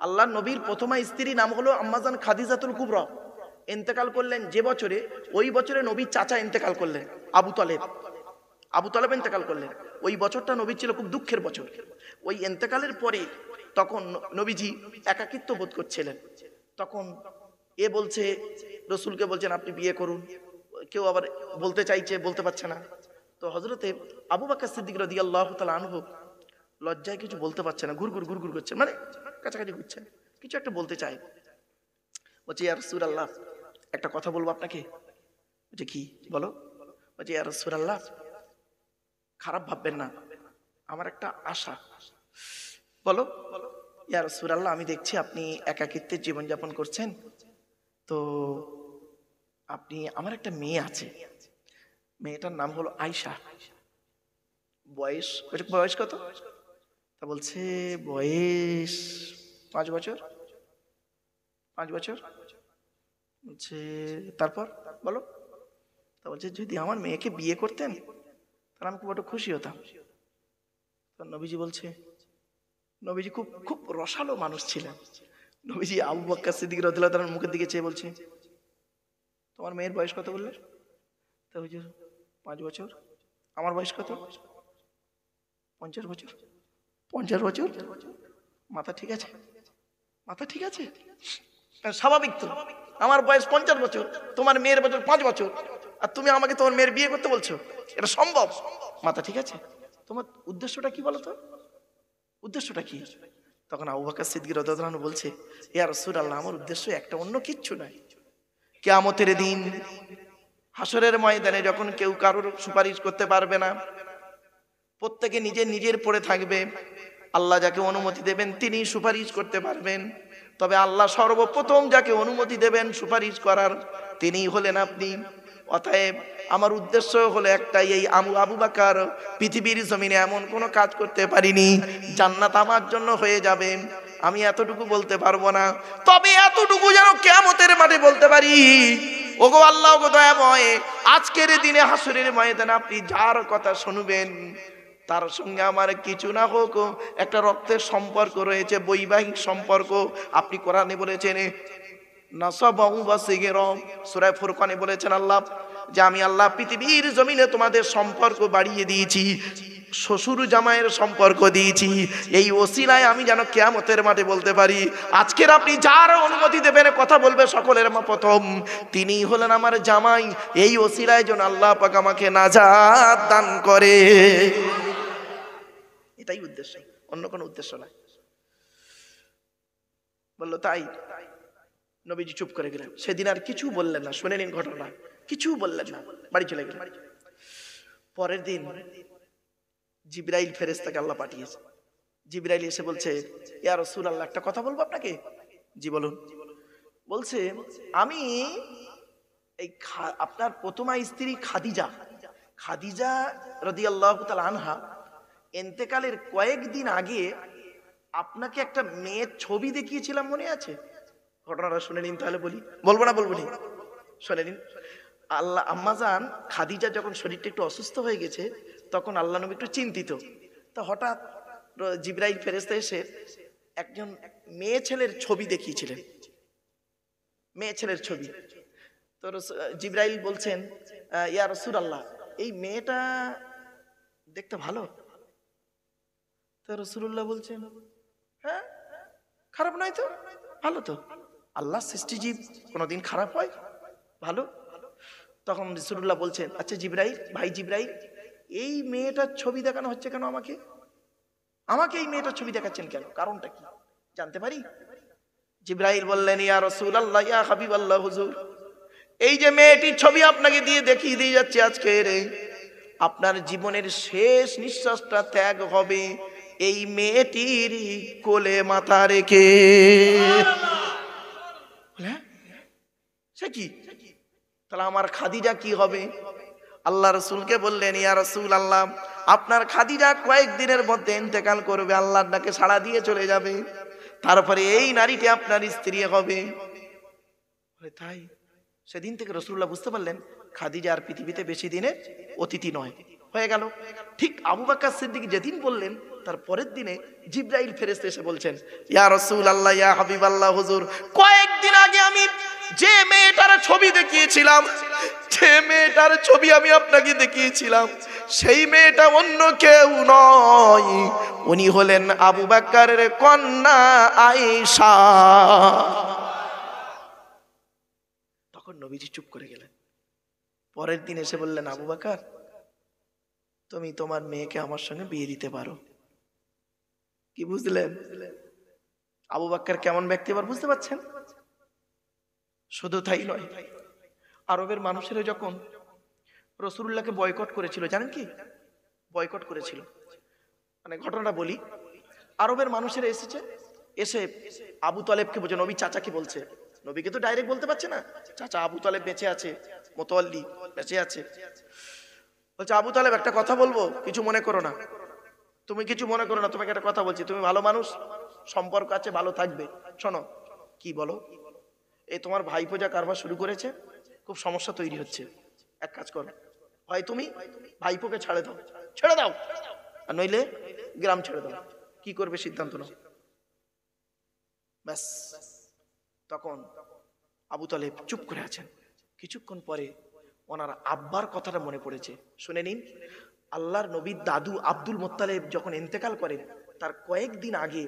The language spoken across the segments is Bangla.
আল্লাহ নবীর প্রথমা স্ত্রী নাম হলো আম্মাজান খাদিজাতুল কুবরা। ইন্তেকাল করলেন যে বছরে, ওই বছরে নবীর চাচা ইন্তেকাল করলেন, আবু তালেব ইন্তেকাল করলেন। ওই বছরটা নবীর ছিল খুব দুঃখের বছর। ওই ইন্তেকালের পরে তখন নবীজি একাকিত্ব বোধ করছিলেন। তখন এ বলছে, রসুলকে বলছেন আপনি বিয়ে করুন, কেউ আবার বলতে চাইছে, বলতে পারছে না। তো হযরতে আবু বকর সিদ্দিক রাদিয়াল্লাহু তাআলা আনহু লজ্জায় কিছু বলতে পারছে না, ঘুরঘুর করছেন, মানে কাছাকাছি ঘুরছেন, কিছু একটা বলতে চায়। বলছে ইয়া রাসূলুল্লাহ, একটা কথা বলবো আপনাকে। বলছে কি বলো? বলছে ইয়া রাসূলুল্লাহ, খারাপ ভাববেন না, আমার একটা আশা। বলো। ইয়া রাসূলুল্লাহ, আমি দেখছি আপনি একাকিত্বের জীবনযাপন করছেন, তো আপনি, আমার একটা মেয়ে আছে, মেয়েটার নাম হলো আয়েশা। বয়স বয়স কত? তা বলছে বয়স 5 বছর। 5 বছর বলছে, তারপর বলো। তা বলছে যদি আমার মেয়েকে বিয়ে করতেন তাহলে আমি খুব একটু খুশি হতাম। তো নবীজি বলছে, নবীজি খুব খুব রসালো মানুষ ছিলেন। নবীজি আবু বকর সিদ্দিক রাদিয়াল্লাহু তাআলার মুখের দিকে চেয়ে বলছে, তোমার মেয়ের বয়স কত বললে? তা বলছে 5 বছর। আমার বয়স কত? 50 বছর। 50 বছর? মাথা ঠিক আছে? মাথা ঠিক আছে? স্বাভাবিক তো, আমার বয়স 50 বছর, তোমার মেয়ের বয়স 5 বছর, আর তুমি আমাকে তোমার মেয়ের বিয়ে করতে বলছো, এটা সম্ভব? মাথা ঠিক আছে? তোমার উদ্দেশ্যটা কি বলো তো, উদ্দেশ্যটা কি? তখন আবু বকর সিদ্দিক রাদিয়াল্লাহু আনহু বলছে, ইয়া রাসূলুল্লাহ, আমার উদ্দেশ্য একটা, অন্য কিচ্ছু নাই। কিয়ামতের দিন হাসরের ময়দানে যখন কেউ কারোর সুপারিশ করতে পারবে না, প্রত্যেকে নিজের পড়ে থাকবে, আল্লাহ যাকে অনুমতি দেবেন তিনি সুপারিশ করতে পারবেন। তবে আল্লাহ সর্বপ্রথম যাকে অনুমতি দেবেন সুপারিশ করার, তিনি হলেন আপনি। অতএব আমার উদ্দেশ্য হলো একটাই, এই আবু বকর পৃথিবীর জমিনে এমন কোনো কাজ করতে পারিনি, জান্নাত আমার জন্য হয়ে যাবে। আমি এতটুকু বলতে পারবো না, তবে এতটুকু যেন কিয়ামতের মাঠে বলতে পারি, ওগো আল্লাহ, ওগো দয়াময়, আজকের দিনে হাসরের ময়দানে আপনি যার কথা শুনবেন তার সঙ্গে আমার কিছু না হোক একটা রক্তের সম্পর্ক রয়েছে, বৈবাহিক সম্পর্ক। আপনি কোরআনে বলেছেন, নাসাবাউ ওয়াসিগরাম, সূরা ফুরকানে বলেছেন আল্লাহ যে আমি আল্লাহ পৃথিবীর জমিনে তোমাদের সম্পর্ক বাড়িয়ে দিয়েছি, শ্বশুর জামাইয়ের সম্পর্ক দিয়েছি, এই ওসিলায় আমি যেন কিয়ামতের মাঠে বলতে পারি, আজকের আপনি যার অনুমতি দেবেন কথা বলবে সকলের প্রথম, তিনি হলেন আমার জামাই। এই ওসিলায় যেন আল্লাহ পাক আমাকে নাজাত দান করে। এটাই উদ্দেশ্য, অন্য কোনো উদ্দেশ্য নাই। বললো তাই? নবীজি চুপ করে গেলেন, সেদিন আর কিছু বললেন না, শুনে নিন ঘটনা, কিছু বললেন না, বাড়ি চলে গেলেন। পরের দিন জিবরাইল ফেরেশতাকে আল্লাহ পাঠিয়েছে। জিবরাইল এসে বলছে, ইয়া রাসূলুল্লাহ, একটা কথা বলবো আপনাকে। জি বলুন। বলছে, আমি এই আপনার প্রথমা স্ত্রী খাদিজা রাদিয়াল্লাহু তাআলা আনহা ইন্তেকালের কয়েকদিন আগে আপনাকে একটা মেয়ের ছবি দেখিয়েছিলাম, মনে আছে? ঘটনাটা শুনে নিন তাহলে। বলবো না শুনে নিন। আল্লাহ আম্মাজান খাদিজা যখন শরীরটা একটু অসুস্থ হয়ে গেছে, তখন আল্লাহ নবী একটু চিন্তিত। তো হঠাৎ জিবরাইল ফেরেশতা এসে একজন মেয়ে ছেলের ছবি দেখিয়েছিলেন, মেয়ে ছেলের ছবি। তো জিবরাইল বলছেন, ইয়া রাসূলুল্লাহ, এই মেয়েটা দেখতে ভালো। তো রাসূলুল্লাহ বলছেন, হ্যাঁ, খারাপ নয় তো, ভালো তো, আল্লাহ সৃষ্টিজীব কোনোদিন খারাপ হয়? ভালো। তখন রাসূলুল্লাহ বলছেন, আচ্ছা জিবরাইল, ভাই জিবরাইল, এই মেয়েটার ছবি দেখানো হচ্ছে কেন আমাকে? আমাকে এই মেয়েটার ছবি দেখাচ্ছেন কেন? কারণটা কি জানতে পারি? জিবরাইল বললেন, ইয়া রাসূলুল্লাহ, ইয়া হাবিবাল্লাহ, হুজুর, এই যে মেয়েটির ছবি আপনাকে দেখিয়ে দিয়ে যাচ্ছে আজকে, আপনার জীবনের শেষ নিঃশ্বাসটা ত্যাগ হবে এই মেয়েটির কোলে মাথা রেখে। সে কি? তাহলে আমার খাদিজা কি হবে? আল্লাহ রাসূলকে বললেন, ইয়া রাসূলুল্লাহ, আপনার খাদিজা কয়েকদিনের মধ্যে ইন্তেকাল করবে, আল্লাহর ডাকে সাড়া দিয়ে চলে যাবে, তারপরে এই নারীটি আপনার স্ত্রী হবে। তাই সেদিন থেকে রাসূলুল্লাহ বুঝতে পারলেন খাদিজা আর পৃথিবীতে বেশি দিনের অতিথি নয়। হয়ে গেল। ঠিক আবু বকর সিদ্দিক যেদিন বললেন, তার পরের দিনে জিবরাইল ফেরেশতা এসে বলছেন, ইয়া রাসূলুল্লাহ, ইয়া হাবিবাল্লাহ, হুজুর, কয়েকদিন আগে আমি যে মেয়েটার ছবি দেখিয়েছিলাম, যে মেয়েটার ছবি আমি আপনাকে দেখিয়েছিলাম, সেই মেয়েটা অন্য কেউ নয়, উনি হলেন আবু বকরের কন্যা আয়েশা। তখন নবীজি চুপ করে গেলেন। পরের দিন এসে বললেন, আবু বকর, তুমি তোমার মেয়েকে আমার সঙ্গে বিয়ে দিতে পারো। কি বুঝলেন আবু বকর কেমন ব্যক্তি এবার বুঝতে পারছেন? শুধু তাই নয়, আরবের মানুষেরা যখন রাসূলুল্লাহকে বয়কট করেছিল, জানেন কি বয়কট করেছিল? মানে ঘটনাটা বলি, আরবের মানুষেরা এসে আবু তালেবকে বলছে, নবী চাচাকে বলছে, নবীকে তো ডাইরেক্ট বলতে পারছে না, চাচা আবু তালেব বেঁচে আছে, মোতাওয়াল্লি বেঁচে আছে, বলছে আবু তালেব একটা কথা বলবো, কিছু মনে করো না। তুমি কিছু মনে করো না, তোমাকে একটা কথা বলছি, তুমি ভালো মানুষ, সম্পর্ক আছে, ভালো থাকবে, শোনো। কি বলো? এই তোমার ভাইপো যা কারবার শুরু করেছে, খুব সমস্যা তৈরি হচ্ছে। এক কাজ করো, হয় তুমি ভাইপোকে ছেড়ে দাও, আর নইলে গ্রাম ছেড়ে দাও। কি করবে সিদ্ধান্ত নাও। ব্যাস, তখন আবু তালেব চুপ করে আছেন। কিছুক্ষণ পরে ওনার আব্বার কথাটা মনে পড়েছে। শুনে নিন, আল্লাহর নবীর দাদু আব্দুল মুত্তালিব যখন ইন্তেকাল করেন, তার কয়েকদিন আগে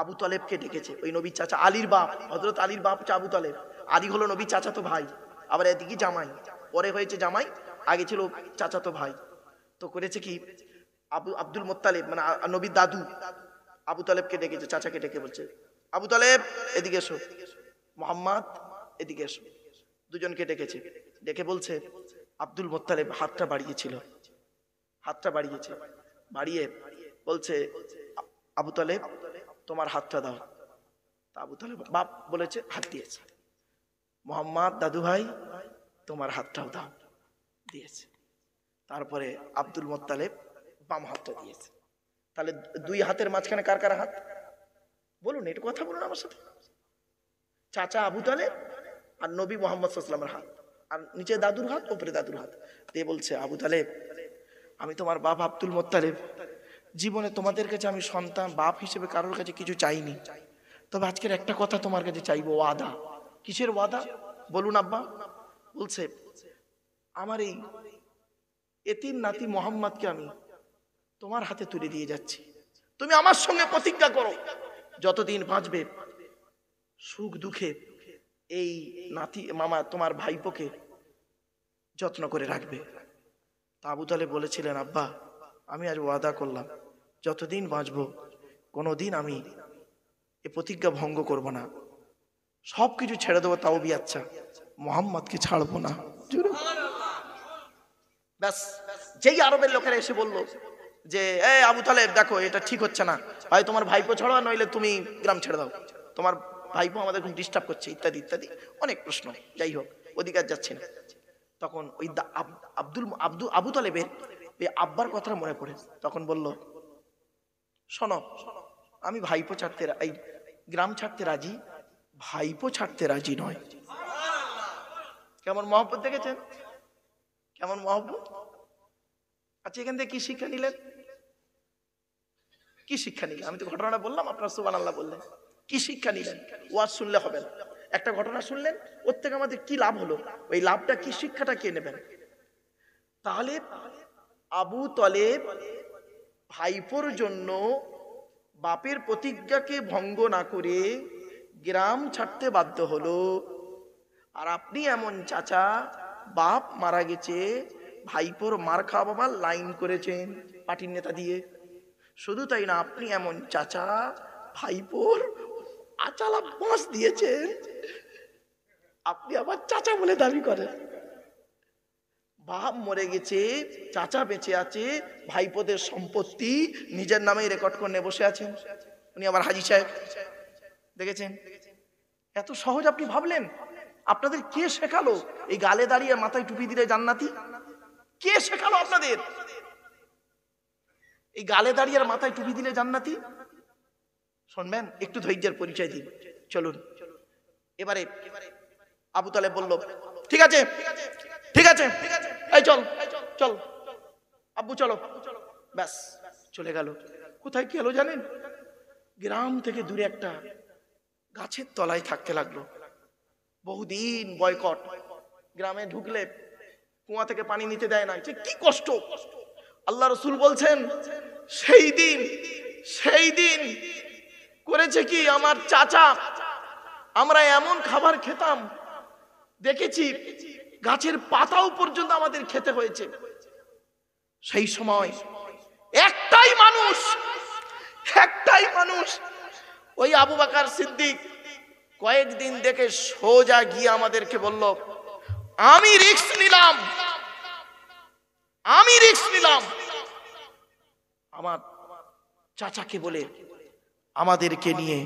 আবু তালেবকে ডেকেছে ওই নবীর চাচা, আলীর বাপ, হযরত আলীর বাপ হচ্ছে আবু তালেব। আলী হলো নবীর চাচাতো ভাই, আবার এদিকে জামাই, পরে হয়েছে জামাই, আগে ছিল চাচাতো ভাই। তো করেছে কি, আব্দুল মুত্তালিব মানে নবীর দাদু আবু তালেবকে ডেকেছে, চাচাকে ডেকে বলছে, আবু তালেব এদিকে এসো, মোহাম্মদ এদিকে এসো। দুজনকে ডেকেছে, ডেকে বলছে, আব্দুল মুত্তালিব হাতটা বাড়িয়েছে, বাড়িয়ে বলছে, আবু তালেব তোমার হাতটা দাও। তা আবু তালেব বাপ বলেছে, হাত দিয়েছে। মোহাম্মদ দাদু ভাই তোমার হাতটাও দাও, দিয়েছে। তারপরে আব্দুল মুত্তালিব বাম হাতটা দিয়েছে। তাহলে দুই হাতের মাঝখানে কার কার হাত বলুন, একটু কথা বলুন আমার সাথে। চাচা আবু তালেব আর নবী মুহাম্মদ সাল্লাল্লাহু আলাইহি ওয়াসাল্লামের হাত, আর নিচে দাদুর হাত, উপরে দাদুর হাত দিয়ে বলছে, আবু তালেব আমি তোমার বাপ আব্দুল মুত্তালিব, জীবনে তোমাদের কাছে আমি সন্তান বাপ হিসেবে কারোর কাছে কিছু চাইনি, তবে আজকের একটা কথা তোমার কাছে চাইবো, ওয়াদা। কিসের ওয়াদা বলুন আব্বা? বলছে, আমার এই এতিম নাতি মোহাম্মদকে আমি তোমার হাতে তুলে দিয়ে যাচ্ছি, তুমি আমার সঙ্গে প্রতিজ্ঞা করো, যতদিন বাঁচবে সুখ দুঃখে এই নাতি মামা তোমার ভাইপোকে যত্ন করে রাখবে। তা আবু তালেব বলেছিলেন, আব্বা আমি আজ ওয়াদা করলাম, যতদিন বাঁচবো কোনোদিন আমি এ প্রতিজ্ঞা ভঙ্গ করব না, সবকিছু ছেড়ে দেবো, তাও বি আচ্ছা, মোহাম্মদকে ছাড়বো না। ব্যাস, যেই আরবের লোকেরা এসে বলল যে, এই আবু তালেব দেখো এটা ঠিক হচ্ছে না, হয় তোমার ভাইপো ছাড়ো, নইলে তুমি গ্রাম ছেড়ে দাও, তোমার ভাইপো আমাদের খুব ডিস্টার্ব করছে, ইত্যাদি ইত্যাদি অনেক প্রশ্ন, যাই হোক অধিকার যাচ্ছে না। তখন ওই আবু তালেবের ওই আব্বার কথা মনে পড়ে, তখন বলল, শোনো আমি ভাইপো ছাড়তে, এই গ্রাম ছাড়তে রাজি, ভাইপো ছাড়তে রাজি নয়। কেমন মহব্বত দেখেছেন, কেমন মহব্বত। আচ্ছা এখান থেকে কি শিক্ষা নিলেন? কি শিক্ষা নিলেন? আমি তো ঘটনাটা বললাম, আপনারা সুবহানাল্লাহ বললেন। কি শিক্ষা নিলেন? ওয়াজ শুনলে হবে না, একটা ঘটনা শুনলেন, ওর থেকে আমাদের কি লাভ হলো, ওই লাভটা কি, শিক্ষাটা কে নেবেন? তাহলে আবু তালেব ভাইপোর জন্য বাপের প্রতিজ্ঞাকে ভঙ্গ না করে গ্রাম ছাড়তে বাধ্য হলো, আর আপনি এমন চাচা, বাপ মারা গেছে, ভাইপোর মার খাওয়া বাবার লাইন করেছেন পার্টির নেতা দিয়ে। শুধু তাই না, আপনি এমন চাচা, ভাইপোর আচালা বাঁশ দিয়েছেন, আপনি আবার চাচা বলে দাবি করেন। বাপ মরে গেছে, চাচা বেঁচে আছে, ভাইপোদের সম্পত্তি নিজের নামে রেকর্ড করে নিয়ে বসে আছেন, উনি আবার হাজী সাহেব। দেখেছেন, এত সহজ আপনি ভাবলেন? আপনাদের কে শেখালো এই গালে দাঁড়িয়ে মাথায় টুপি দিলে জান্নাতি? কে শেখালো আপনাদের এই গালে দাঁড়িয়ে মাথায় টুপি দিলে জান্নাতি? শুনবেন, একটু ধৈর্যের পরিচয় দিন। চলুন এবারে আবু তালেব বলল, ঠিক আছে, ঠিক আছে, এই চল চল। আব্বু চলো, ব্যাস চলে গেল। কোথায় গেল জানেন? গ্রাম থেকে দূরে একটা গাছের তলায় থাকতে লাগলো। বহুদিন বয়কট, গ্রামে ঢুকলে কুয়া থেকে পানি নিতে দেয় না, যে কি কষ্ট। আল্লাহ রসুল বলছেন সেই দিন করেছে কি আমার চাচা, আমরা এমন খাবার খেতাম, দেখেছি গাছের পাতাও পর্যন্ত আমাদের খেতে হয়েছে। সেই সময় একটাই মানুষ ওই আবু বকর সিদ্দিক কয়েকদিন দেখে সোজা গিয়ে আমাদেরকে বলল, আমি রিস্ক নিলাম আমার চাচাকে বলে আমাদেরকে নিয়ে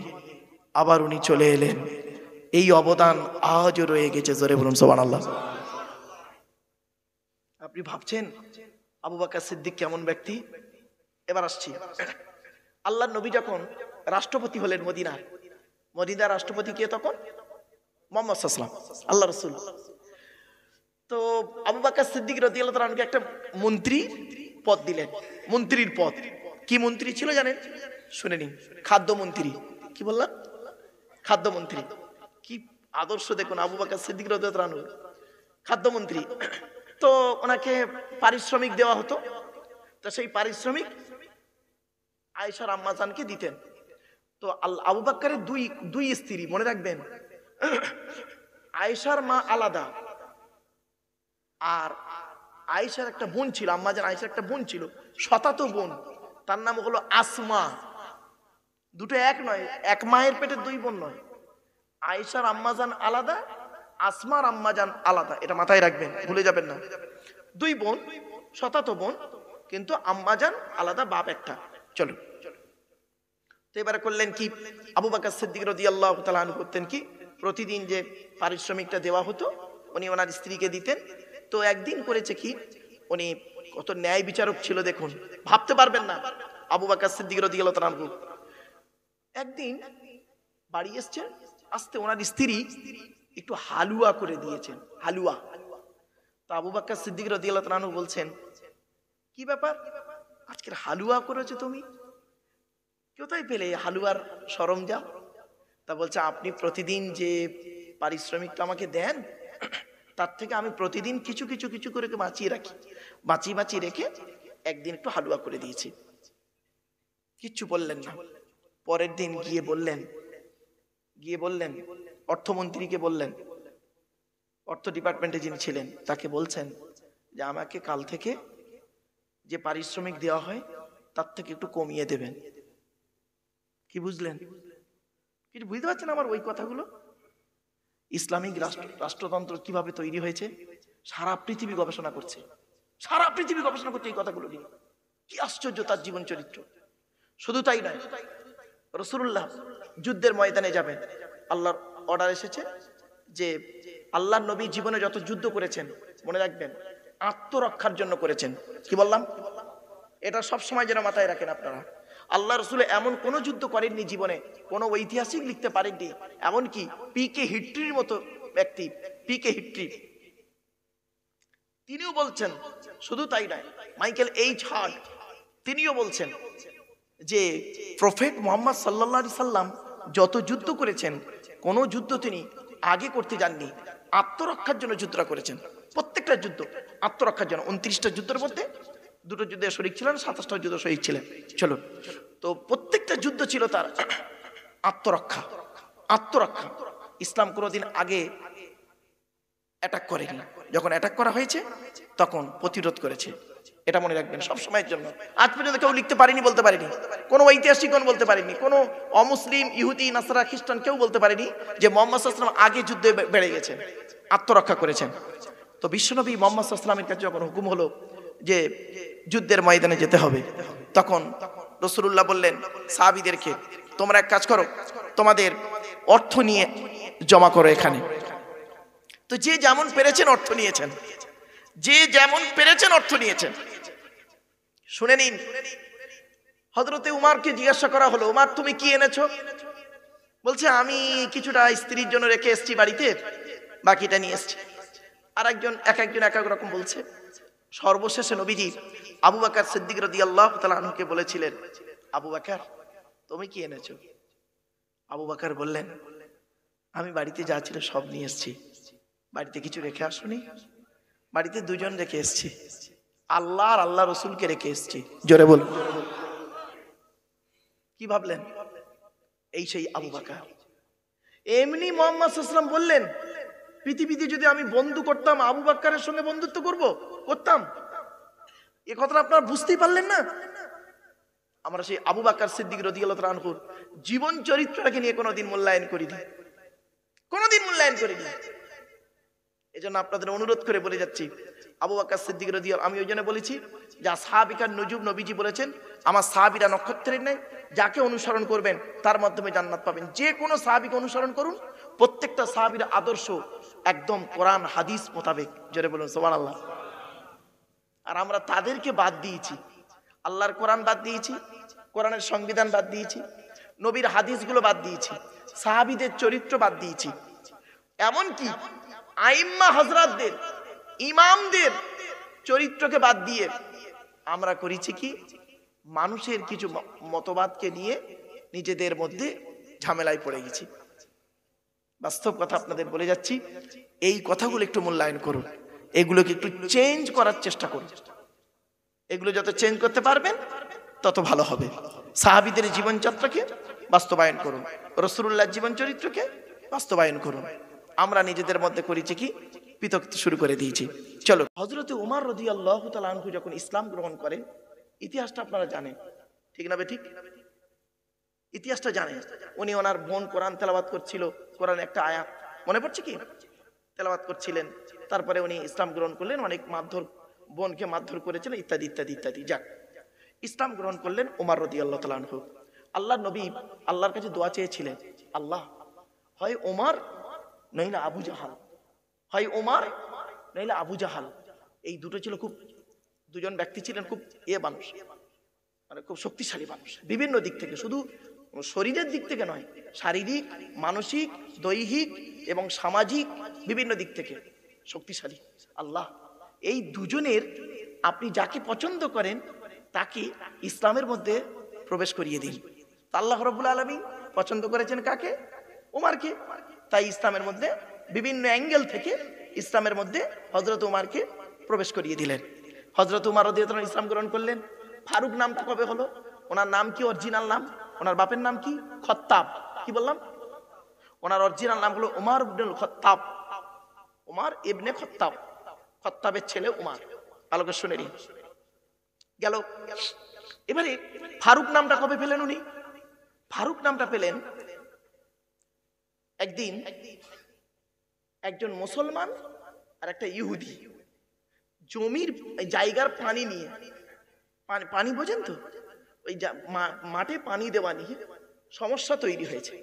আবার উনি চলে এলেন। এই অবদান আজও রয়ে গেছে। জোরে বলুন সুবহানাল্লাহ। আপনি ভাবছেন আবু বকর সিদ্দিক কেমন ব্যক্তি? এবার আসছি, আল্লাহর নবী যখন রাষ্ট্রপতি হলেন মদিনার রাষ্ট্রপতি কে তখন? মুহাম্মদ সাল্লাল্লাহু আলাইহি ওয়াসাল্লাম, আল্লাহ রাসূল। তো আবু বকর সিদ্দিক রাদিয়াল্লাহু তাআলা আনহুকে একটা মন্ত্রী পদ দিলেন, মন্ত্রীর পদ। কি মন্ত্রী ছিল জানেন? শুনে নিন, খাদ্যমন্ত্রী। কি বললাম? খাদ্যমন্ত্রী। কি আদর্শ দেখুন আবু বকর সিদ্দিক রাদিয়াল্লাহু তাআলা আনহু, খাদ্যমন্ত্রী। তো ওনাকে পারিশ্রমিক দেওয়া হতো। তো সেই পারিশ্রমিক আয়েশার আম্মা জানকে দিতেন। তো আবু বকরের দুই স্ত্রী, মনে রাখবেন, আয়েশার মা আলাদা, আর আয়েশার একটা বোন ছিল, আম্মা জান আয়েশার একটা বোন ছিল, শতাতো বোন, তার নাম হলো আসমা। দুটো এক নয়, এক মায়ের পেটে দুই বোন নয়। আয়েশার আম্মাজান আলাদা, আসমার আম্মাজান আলাদা, এটা মাথায় রাখবেন, ভুলে যাবেন না। দুই বোন, শতাতো বোন, কিন্তু আম্মাজান আলাদা, বাপ একটা। চলো, তো এবারে করলেন কি, আবু বকর সিদ্দিক রাদিয়াল্লাহু তাআলা আনহু করতেন কি, প্রতিদিন যে পারিশ্রমিকটা দেওয়া হতো উনি ওনার স্ত্রীকে দিতেন। তো একদিন করেছে কি, উনি কত ন্যায় বিচারক ছিল দেখুন, ভাবতে পারবেন না। আবু বকর সিদ্দিক রাদিয়াল্লাহু তাআলা আনহু একদিন বাড়ি এসছেন, আসতে ওনার স্ত্রী একটু হালুয়া করে দিয়েছেন, হালুয়া। তো আবু বকর সিদ্দিক রাদিয়াল্লাহু তাআলা আনহু বলছেন, কি ব্যাপার, আজকের হালুয়া করেছো তুমি, কোথায় পেলে হালুয়ার সরঞ্জাম? তা বলছে, আপনি প্রতিদিন যে পারিশ্রমিকটা আমাকে দেন, তার থেকে আমি প্রতিদিন কিছু কিছু কিছু করে বাঁচিয়ে রাখি, বাঁচিয়ে রেখে একদিন একটু হালুয়া করে দিয়েছি। কিচ্ছু বললেন না। পরের দিন গিয়ে বললেন অর্থমন্ত্রীকে, বললেন, অর্থ ডিপার্টমেন্টে যিনি ছিলেন তাকে বলছেন যে আমাকে কাল থেকে যে পারিশ্রমিক দেওয়া হয় তার থেকে একটু কমিয়ে দেবেন। কি বুঝলেন? কিছু বুঝতে পারছেন আমার ওই কথাগুলো? ইসলামিক রাষ্ট্রতন্ত্র কিভাবে তৈরি হয়েছে সারা পৃথিবী গবেষণা করছে, এই কথাগুলো নিয়ে। কি আশ্চর্য তার জীবন চরিত্র। শুধু তাই নয়, রাসূলুল্লাহ যুদ্ধের ময়দানে যাবেন, আল্লাহর অর্ডার এসেছে যে আল্লাহর নবী জীবনে যত যুদ্ধ করেছেন, মনে রাখবেন, আত্মরক্ষার জন্য করেছেন। কি বললাম? এটা সব সময় যেন মাথায় রাখেন আপনারা। আল্লাহ রাসূল এমন কোন যুদ্ধ করেননি জীবনে, কোন ঐতিহাসিক লিখতে পারেননি, এমনকি পিকে হিট্রির মতো ব্যক্তি, পিকে হিট্রি, তিনিও বলছেন। শুধু তাই নয়, মাইকেল এইচ হার্ট তিনিও বলছেন যে প্রফেট মুহাম্মদ সাল্লাল্লাহু আলাইহি সাল্লাম যত যুদ্ধ করেছেন, কোন যুদ্ধ তিনি আগে করতে যাননি, আত্মরক্ষার জন্য যুদ্ধটা করেছেন। প্রত্যেকটা যুদ্ধ আত্মরক্ষার জন্য। 29টা যুদ্ধের মধ্যে 2টো যুদ্ধে শরীক ছিলেন, 27টা যুদ্ধ শহীদ ছিলেন। চলো, তো প্রত্যেকটা যুদ্ধ ছিল তার আত্মরক্ষা। ইসলাম কোনোদিন আগে অ্যাটাক করেনি, যখন অ্যাটাক করা হয়েছে তখন প্রতিরোধ করেছে। এটা মনে রাখবেন সব সময়ের জন্য। আজ পর্যন্ত কেউ লিখতে পারেনি, বলতে পারেনি, কোনো ঐতিহাসিকগণ বলতে পারেনি, কোনো অমুসলিম, ইহুদি, নাসারা, খ্রিস্টান কেউ বলতে পারেনি যে মুহাম্মদ সাল্লাল্লাহু আলাইহি ওয়াসাল্লাম আগে যুদ্ধে বেড়ে গেছেন, আত্মরক্ষা করেছেন। তো বিশ্বনবী মুহাম্মদ সাল্লাল্লাহু আলাইহি ওয়াসাল্লামের কাছে যখন হুকুম হলো যে যুদ্ধের ময়দানে যেতে হবে, তখন রাসূলুল্লাহ বললেন সাহাবীদেরকে, তোমরা এক কাজ করো, তোমাদের অর্থ নিয়ে জমা করো এখানে। তো যে যেমন পেরেছেন অর্থ নিয়েছেন, শুনে নিন। হযরতে উমারকে জিজ্ঞাসা করা হলো, উমার তুমি কি এনেছো? বলছে, আমি কিছুটা স্ত্রীর জন্য রেখে এসেছি বাড়িতে, বাকিটা নিয়ে এসেছি। আর একজন এক এক রকম বলছে। সর্বশেষে নবীজি আবু বকর সিদ্দিক রাদিয়াল্লাহু তাআলা আনহুকে বলেছিলেন, আবু বকর তুমি কি এনেছো? আবু বকর বললেন, আমি বাড়িতে যা ছিল সব নিয়ে এসেছি। বাড়িতে কিছু রেখে আসুনি? বাড়িতে দুজন রেখে এসেছি, আল্লাহ আর আল্লাহ রসুলকে রেখে এসেছি। জোরে বলুন। কি ভাবলেন? এই সেই আবু বকর। এমনি মুহাম্মদ সাল্লাল্লাহু আলাইহি ওয়াসাল্লাম বললেন, পৃথিবীতে যদি আমি বন্ধু করতাম আবু বকরের সঙ্গে বন্ধুত্ব করতাম। এ কথাটা আপনারা বুঝতেই পারলেন না? আমরা সেই আবু বকর সিদ্দিক রাদিয়াল্লাহু তাআলা আনহুর জীবন চরিত্রটাকে নিয়ে কোনোদিন মূল্যায়ন করিনি, কোনোদিন মূল্যায়ন করিনি। এজন্য আপনাদের অনুরোধ করে বলে যাচ্ছি, আবু বকর সিদ্দিক রাদিয়াল্লাহু, আমি ওই জন্য বলেছি যে সাহাবিকার নজুম, নবীজি বলেছেন আমার সাহাবীরা নক্ষত্রের ন্যায়, যাকে অনুসরণ করবেন তার মাধ্যমে জান্নাত পাবেন। যে কোনো সাহাবীকে অনুসরণ করুন, প্রত্যেকটা সাহাবীর আদর্শ একদম কোরআন হাদিস মোতাবেক। জোরে বলুন সুবহানাল্লাহ। আর আমরা তাদেরকে বাদ দিয়েছি, আল্লাহর কোরআন বাদ দিয়েছি, কোরআনের সংবিধান বাদ দিয়েছি, নবীর হাদিসগুলো বাদ দিয়েছি, সাহাবীদের চরিত্র বাদ দিয়েছি, এমনকি আইম্মা হযরতদের, ইমামদের চরিত্রকে বাদ দিয়ে আমরা করেছি কি, মানুষের কিছু মতবাদকে নিয়ে নিজেদের মধ্যে ঝামেলায় পড়ে গেছি। বাস্তব কথা আপনাদের বলে যাচ্ছি, এই কথাগুলো একটু মূল্যায়ন করুন, এগুলোকে একটু চেঞ্জ করার চেষ্টা করুন। এগুলো যত চেঞ্জ করতে পারবেন তত ভালো হবে। সাহাবীদের জীবনযাত্রাকে বাস্তবায়ন করুন, রাসূলুল্লাহর জীবন চরিত্রকে বাস্তবায়ন করুন। আমরা নিজেদের মধ্যে করেছি কি, পৃথকতা শুরু করে দিয়েছি। চলো, হযরত ওমর রাদিয়াল্লাহু তাআলা আনহু যখন ইসলাম গ্রহণ করেন, ইতিহাসটা আপনারা জানেন, ঠিক না ঠিক? ইতিহাসটা জানেন। উনি ওনার বোন কোরআন তেলাওয়াত করছিল, কোরআন একটা আয়াত মনে পড়ছে কি, তেলাওয়াত করছিলেন, তারপরে উনি ইসলাম গ্রহণ করলেন, অনেক মারধর, বোনকে মারধর করেছিলেন, ইত্যাদি ইত্যাদি ইত্যাদি। যাক, ইসলাম গ্রহণ করলেন ওমর রাদিয়াল্লাহু তাআলা আনহু। আল্লাহর নবী আল্লাহর কাছে দোয়া চেয়েছিলেন, আল্লাহ হয় ওমর নইলে আবু জাহাল, হয় ওমর নইলে আবু জাহাল। এই দুটো ছিল খুব, দুজন ব্যক্তি ছিলেন খুব মানুষ, মানে খুব শক্তিশালী মানুষ বিভিন্ন দিক থেকে, শুধু শরীরের দিক থেকে নয়, শারীরিক, মানসিক, দৈহিক এবং সামাজিক বিভিন্ন দিক থেকে শক্তিশালী। আল্লাহ এই দুজনের আপনি যাকে পছন্দ করেন তাকে ইসলামের মধ্যে প্রবেশ করিয়ে দিন। আল্লাহ রাব্বুল আলামিন পছন্দ করেছেন কাকে? ওমরকে। তাই ইসলামের মধ্যে বিভিন্ন অ্যাঙ্গেল থেকে ইসলামের মধ্যে হযরত ওমরকে প্রবেশ করিয়ে দিলেন। হযরত ওমর রাদিয়াল্লাহু আনহু ইসলাম গ্রহণ করলেন। ফারুক নামটা কবে হলো? ওনার নাম কি, অরিজিনাল নাম? ওনার বাপের নাম কি? খত্তাব। কি বললাম? ওনার অরিজিনাল নাম হলো ওমর ইবনুল খত্তাব, ওমর ইবনে খত্তাব, খত্তাবের ছেলে ওমর। আলোকে শুনে নিন। গেল। এবারে ফারুক নামটা কবে পেলেন উনি? ফারুক নামটা পেলেন একদিন একজন মুসলমান আর একটা ইহুদি জমির জায়গার পানি নিয়ে, পানি বোঝেন তো, ওই মাঠে পানি দেওয়া নিয়ে সমস্যা তৈরি হয়েছে।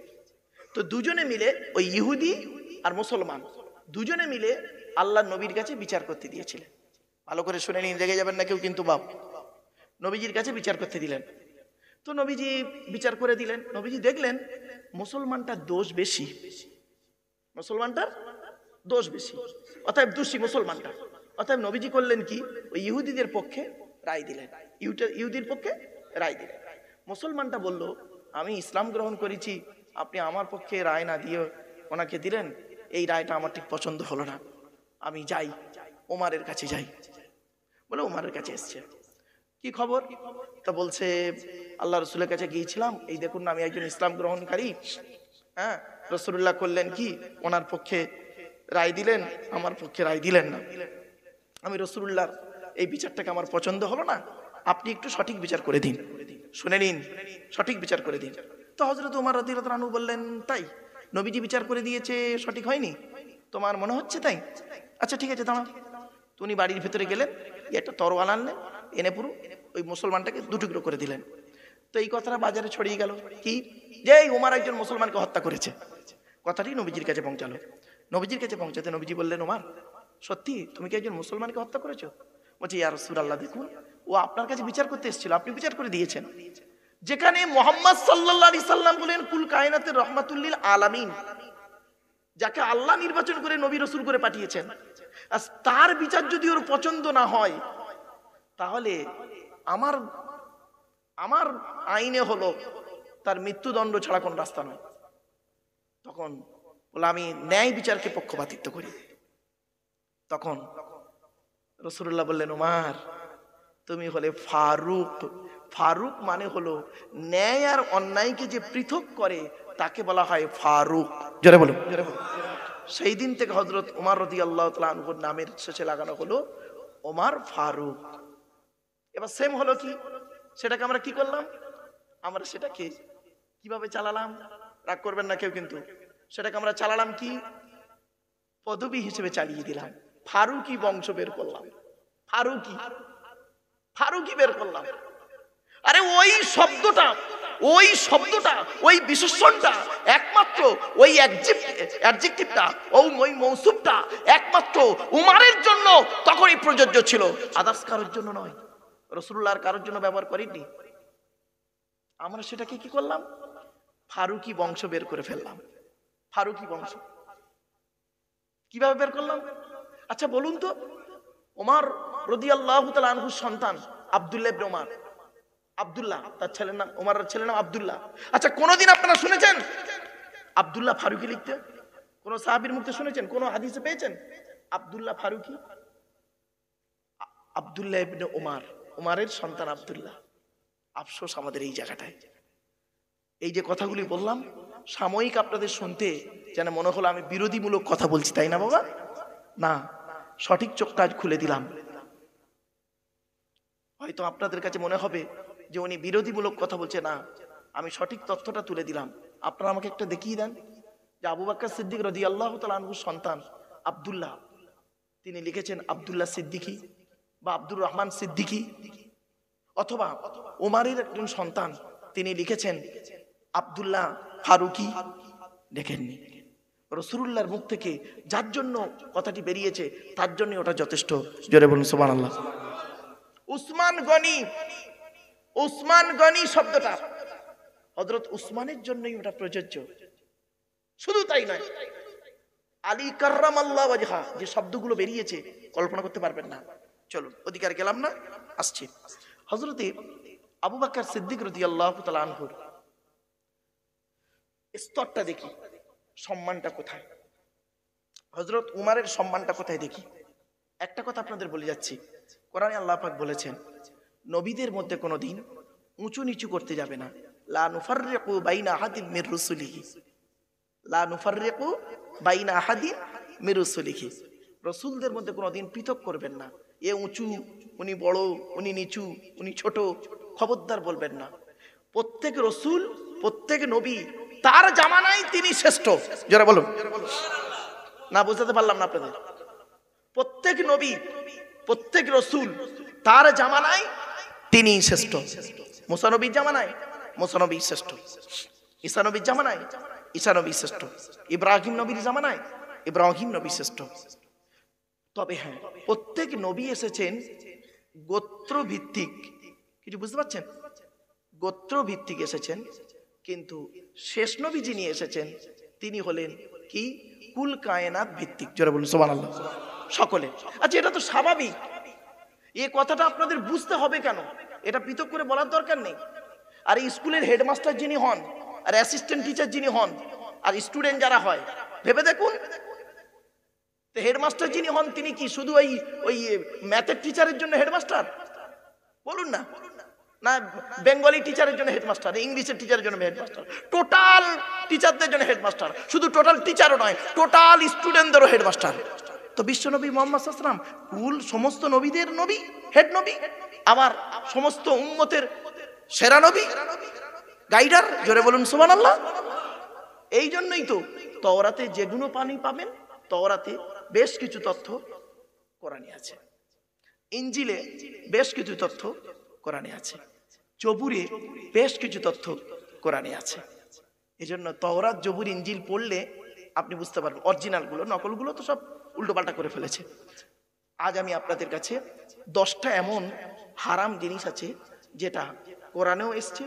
তো দুজনে মিলে, ওই ইহুদি আর মুসলমান দুজনে মিলে আল্লাহ নবীর কাছে বিচার করতে দিয়েছিলেন। ভালো করে শুনে নিন, রেগে যাবেন না কেউ কিন্তু বাপ। নবীজির কাছে বিচার করতে দিলেন। তো নবীজি বিচার করে দিলেন। নবীজি দেখলেন মুসলমানটার দোষ বেশি, মুসলমানটার দোষ বেশি, অতএব দোষী মুসলমানটা। অতএব নবীজি করলেন কি, ওই ইহুদিদের পক্ষে রায় দিলেন, ইহুদির পক্ষে রায় দিলেন। মুসলমানটা বলল, আমি ইসলাম গ্রহণ করেছি, আপনি আমার পক্ষে রায় না দিয়ে ওনাকে দিলেন, এই রায়টা আমার ঠিক পছন্দ হলো না, আমি যাই, ওমরের কাছে যাই। বলে ওমরের কাছে এসছে। কি খবর? তা বলছে, আল্লাহ রসুলের কাছে গিয়েছিলাম, এই দেখুন না আমি একজন ইসলাম গ্রহণকারী। হ্যাঁ, রাসূলুল্লাহ করলেন কি, ওনার পক্ষে রায় দিলেন, আমার পক্ষে রায় দিলেন না। আমি রাসূলুল্লাহর এই বিচারটাকে আমার পছন্দ হলো না, আপনি একটু সঠিক বিচার করে দিন। শুনে নিন, সঠিক বিচার করে দিন। তো হযরত ওমর রাদিয়াল্লাহু আনহু বললেন, তাই নবীজি বিচার করে দিয়েছে, সঠিক হয়নি তোমার মনে হচ্ছে? তাই, আচ্ছা ঠিক আছে দাঁড়াও। তো উনি বাড়ির ভেতরে গেলেন, একটা তরোয়াল আনলেন, এনে পুরো ওই মুসলমানটাকে দুটুকরো করে দিলেন। তো এই কথাটা বাজারে ছড়িয়ে গেল কি, যে ওমর একজন মুসলমানকে হত্যা করেছে। কথাটি নবীজির কাছে পৌঁছালো। নবীজির কাছে পৌঁছাতে নবীজি বললেন, ওমর সত্যি তুমি কি একজন মুসলমানকে হত্যা করেছো? বলছে, ইয়া রাসূলুল্লাহ দেখুন, ও আপনার কাছে বিচার করতে এসেছিল, আপনি বিচার করে দিয়েছেন। যেখানে মুহাম্মদ সাল্লাল্লাহু আলাইহি সাল্লাম বলেন কুল কায়নাতের রাহমাতুল লিল আলামিন, যাকে আল্লাহ নির্বাচন করে নবী রাসূল করে পাঠিয়েছেন, আর তার বিচার যদি ওর পছন্দ না হয়, তাহলে আমার আমার আইনে হলো তার মৃত্যুদণ্ড ছাড়া কোন রাস্তা নয়। তখন বলে আমি ন্যায় বিচারকে পক্ষপাতিত্ব করি। তখন রাসূলুল্লাহ বললেন, ওমর তুমি হলে ফারুক। ফারুক মানে হলো ন্যায় আর অন্যায়কে যে পৃথক করে তাকে বলা হয় ফারুক। জোরে বলো, জোরে বলো। সেই দিন থেকে হযরত ওমর রাদিয়াল্লাহু তাআলা আনহুর নামের শেষে লাগানো হলো ওমর ফারুক। এবার সেম হলো কি, সেটাকে আমরা কি করলাম, আমরা সেটাকে কিভাবে চালালাম, রাগ করবেন না কেউ, কিন্তু সেটাকে আমরা চালালাম কি পদবী হিসেবে চালিয়ে দিলাম। ফারুকি বংশ বের করলাম, ফারুকি, ফারুকি বের করলাম। আরে ওই শব্দটা, ওই শব্দটা, ওই বিশেষণটা একমাত্র ওই অ্যাডজেক্টিভটা, ওই মৌসুফটা একমাত্র উমারের জন্য তখনই প্রযোজ্য ছিল, আদার্স কারোর জন্য নয়। রাসূলুল্লাহর কারোর জন্য ব্যবহার করেননি। আমরা সেটাকে কি করলাম, ফারুকি বংশ বের করে ফেললাম। ফারুকি বংশ কিভাবে বের করলাম? আচ্ছা বলুন তো, ওমর রাদিয়াল্লাহু তাআলা আনহুর সন্তান আব্দুল্লাহ ইবনে ওমর, আব্দুল্লাহ তার ছেলের নাম, ওমরের ছেলের নাম আব্দুল্লাহ। আচ্ছা কোনদিন আপনারা শুনেছেন আব্দুল্লাহ ফারুকি লিখতে? কোন সাহাবীর মুখে শুনেছেন, কোন হাদিসে পেয়েছেন আব্দুল্লাহ ফারুকি? আব্দুল্লাহ ইবনে ওমর, ওমরের সন্তান আব্দুল্লাহ। আফসোস আমাদের এই জায়গাটায়। এই যে কথাগুলি বললাম সাময়িক আপনাদের শুনতে যেন মনে হলো আমি বিরোধীমূলক কথা বলছি, তাই না বাবা? না, সঠিক চোখটা আজ খুলে দিলাম। হয়তো আপনাদের কাছে মনে হবে যে উনি বিরোধীমূলক কথা বলছে, না, আমি সঠিক তথ্যটা তুলে দিলাম। আপনারা আমাকে একটা দেখিয়ে দেন যে আবু বকর সিদ্দিক রাদিয়াল্লাহু তাআলা আনহুর সন্তান আব্দুল্লাহ, তিনি লিখেছেন আব্দুল্লাহ সিদ্দিকী বা আব্দুর রহমান সিদ্দিকী, অথবা ওমরের একজন সন্তান তিনি লিখেছেন আব্দুল্লাহ ফারুকি, দেখেননি। রাসূলুল্লাহর মুখ থেকে যার জন্য কথাটি বেরিয়েছে তার জন্য ওটা যথেষ্ট। জোরে বলুন সুবহানাল্লাহ। উসমান গনি, উসমান গনি শব্দটা হযরত উসমানের জন্যই ওটা প্রযোজ্য। শুধু তাই নয়, আলী কাররামাল্লাহু ওয়াজহা যে শব্দগুলো বেরিয়েছে কল্পনা করতে পারবেন না। চলুন অধিকার গেলাম না, আসছে। হযরতে আবু বকর সিদ্দিক রাদিয়াল্লাহু তাআলা আনহুর স্তরটা দেখি, সম্মানটা কোথায়, হযরত উমরের সম্মানটা কোথায় দেখি। একটা কথা আপনাদের বলে যাচ্ছি, কোরআনে আল্লাহ পাক বলেছেন নবীদের মধ্যে কোনোদিন উঁচু নিচু করতে যাবে না। লা নুফাররিকু বাইনা আহাদিন মির রুসুলিহি, লা নুফাররিকু বাইনা আহাদিন মির রুসুলিহি। রাসূলদের মধ্যে কোনোদিন পৃথক করবেন না, এ উঁচু, উনি বড়, উনি নিচু, উনি ছোট, খবরদার বলবেন না। প্রত্যেক রাসূল, প্রত্যেক নবী তার জামানায় তিনি শ্রেষ্ঠ। যারা বলুন না, বুঝতে পারলাম না আপনাদের। প্রত্যেক নবী, প্রত্যেক রাসূল তার জামানায় তিনি শ্রেষ্ঠ। মুসা নবীর জামানায় মুসা নবী শ্রেষ্ঠ, ঈসা নবীর জামানায় ঈসা নবী শ্রেষ্ঠ, ইব্রাহিম নবীর জামানায় ইব্রাহিম নবী শ্রেষ্ঠ। তবে হ্যাঁ, প্রত্যেক নবী এসেছেন গোত্র ভিত্তিক, কিছু বুঝতে পারছেন? গোত্র ভিত্তিক এসেছেন, কিন্তু শেষ নবী যিনি এসেছেন তিনি হলেন কি কুল কায়নাত ভিত্তিক। যারা বলুন সুবহানাল্লাহ সকলে। আচ্ছা এটা তো স্বাভাবিক, এই কথাটা আপনাদের বুঝতে হবে কেন, এটা পৃথক করে বলার দরকার নেই। আর স্কুলের হেডমাস্টার যিনি হন, আর অ্যাসিস্ট্যান্ট টিচার যিনি হন, আর স্টুডেন্ট যারা হয়, ভেবে দেখুন হেডমাস্টার যিনি হন তিনি কি শুধু ওই ম্যাথের টিচারের জন্য হেডমাস্টার? বলুন না, না বেঙ্গলি টিচারের জন্য হেডমাস্টার, ইংলিশের টিচারের জন্য হেডমাস্টার, টোটাল টিচারদের জন্য হেডমাস্টার। শুধু টোটাল টিচারও নয়, টোটাল স্টুডেন্টদেরও হেডমাস্টার। তো বিশ্বনবী মুহাম্মদ সাল্লাল্লাহু আলাইহি ওয়াসাল্লাম কুল সমস্ত নবীদের নবী, হেড নবী, আবার সমস্ত উম্মতের সেরা নবী, গাইডার। জোরে বলুন সুবহানাল্লাহ। এই জন্যই তো তাওরাতে যেগুলো পানি পাবেন, তাওরাতে বেশ কিছু তথ্য কোরআনে আছে, ইনজিলে বেশ কিছু তথ্য কোরআনে আছে, জবুরে বেশ কিছু তথ্য কোরআনে আছে। এজন্য তাওরাত, জবুর, ইনজিল পড়লে আপনি বুঝতে পারবেন। অরিজিনালগুলো, নকলগুলো তো সব উল্টোপাল্টা করে ফেলেছে। আজ আমি আপনাদের কাছে 10টা এমন হারাম জিনিস আছে যেটা কোরআনেও এসছে,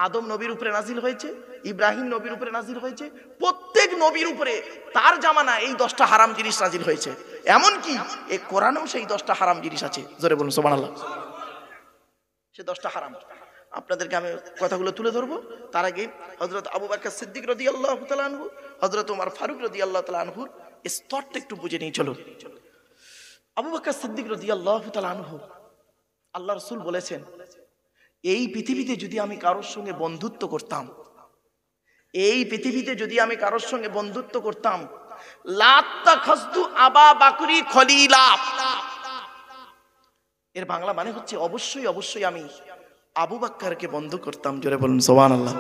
আদম নবীর উপরে নাজিল হয়েছে, ইব্রাহিম নবীর উপরে নাজিল হয়েছে, প্রত্যেক নবীর উপরে তার জামানা এই 10টা হারাম জিনিস নাজিল হয়েছে। এমনকি এই কোরআনেও সেই 10টা হারাম জিনিস আছে। জোরে বলুন সুবহানাল্লাহ। সে 10টা হারাম। আপনাদেরকে আমি কথাগুলো তুলে ধরবো। তার আগে হযরত আবু বকর সিদ্দিক রাদিয়াল্লাহু তাআলা আনহু, হযরত ওমর ফারুক রাদিয়াল্লাহু তাআলা আনহুর স্তরটা একটু বুঝে নিই চলো। আবু বকর সিদ্দিক রাদিয়াল্লাহু তাআলা আনহু, আল্লাহ রাসূল বলেছেন, এই পৃথিবীতে যদি আমি কারোর সঙ্গে বন্ধুত্ব করতাম, এই পৃথিবীতে যদি আমি কারোর সঙ্গে বন্ধুত্ব করতাম, লাত্তাখাযতু আবা বকরি খলিলা, এর বাংলা মানে হচ্ছে অবশ্যই অবশ্যই আমি আবু বকরকে বন্ধু করতাম। জোরে বলুন সুবহানাল্লাহ।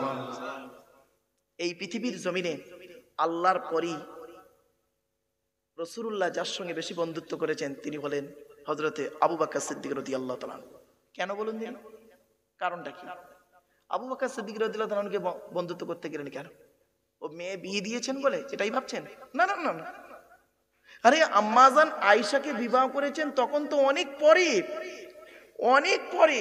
এই পৃথিবীর জমিনে আল্লাহর পরই রাসূলুল্লাহ যার সঙ্গে বেশি বন্ধুত্ব করেছেন তিনি হলেন হযরতে আবু বকর সিদ্দিক রাদিয়াল্লাহু তাআলা। কেন বলুন দিন, কারণটা কি? আবু বকর সিদ্দিক রাদিয়াল্লাহু তাআলাকে বন্ধুত্ব করতে গেলেন কেন? ও মেয়ে বিয়ে দিয়েছেন বলে এটাই ভাবছেন? না না না না, আরে আম্মাজান আয়েশাকে বিবাহ করেছেন তখন তো অনেক পরে, অনেক পরে।